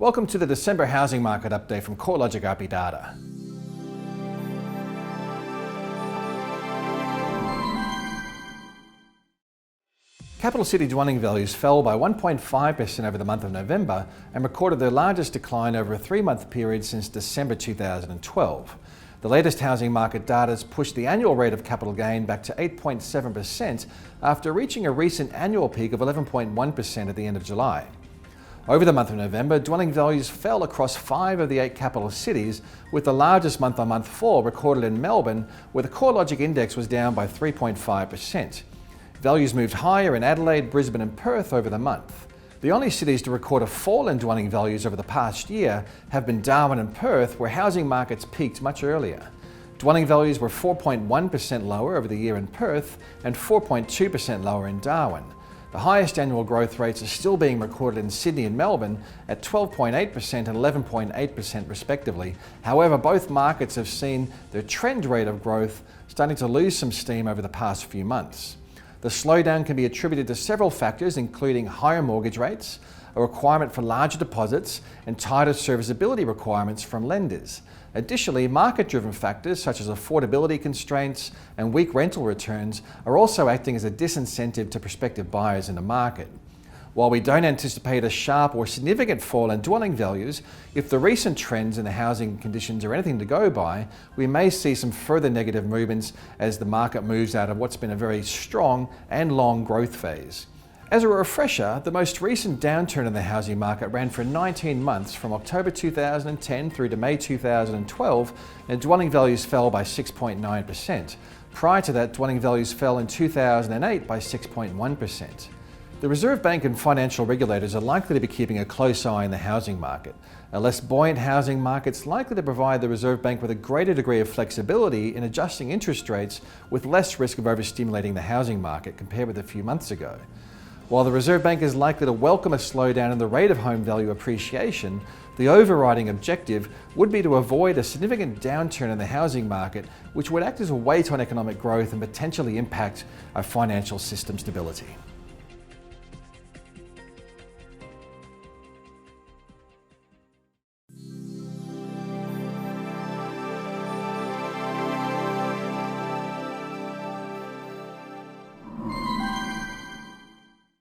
Welcome to the December housing market update from CoreLogic RP Data. Capital city dwelling values fell by 1.5% over the month of November and recorded their largest decline over a 3-month period since December 2012. The latest housing market data has pushed the annual rate of capital gain back to 8.7% after reaching a recent annual peak of 11.1% at the end of July. Over the month of November, dwelling values fell across 5 of the 8 capital cities, with the largest month-on-month fall recorded in Melbourne, where the CoreLogic index was down by 3.5%. Values moved higher in Adelaide, Brisbane and Perth over the month. The only cities to record a fall in dwelling values over the past year have been Darwin and Perth, where housing markets peaked much earlier. Dwelling values were 4.1% lower over the year in Perth and 4.2% lower in Darwin. The highest annual growth rates are still being recorded in Sydney and Melbourne at 12.8% and 11.8% respectively. However, both markets have seen their trend rate of growth starting to lose some steam over the past few months. The slowdown can be attributed to several factors, including higher mortgage rates, a requirement for larger deposits, and tighter serviceability requirements from lenders. Additionally, market-driven factors such as affordability constraints and weak rental returns are also acting as a disincentive to prospective buyers in the market. While we don't anticipate a sharp or significant fall in dwelling values, if the recent trends in the housing conditions are anything to go by, we may see some further negative movements as the market moves out of what's been a very strong and long growth phase. As a refresher, the most recent downturn in the housing market ran for 19 months from October 2010 through to May 2012, and dwelling values fell by 6.9%. Prior to that, dwelling values fell in 2008 by 6.1%. The Reserve Bank and financial regulators are likely to be keeping a close eye on the housing market. A less buoyant housing market is likely to provide the Reserve Bank with a greater degree of flexibility in adjusting interest rates with less risk of overstimulating the housing market compared with a few months ago. While the Reserve Bank is likely to welcome a slowdown in the rate of home value appreciation, the overriding objective would be to avoid a significant downturn in the housing market, which would act as a weight on economic growth and potentially impact our financial system stability.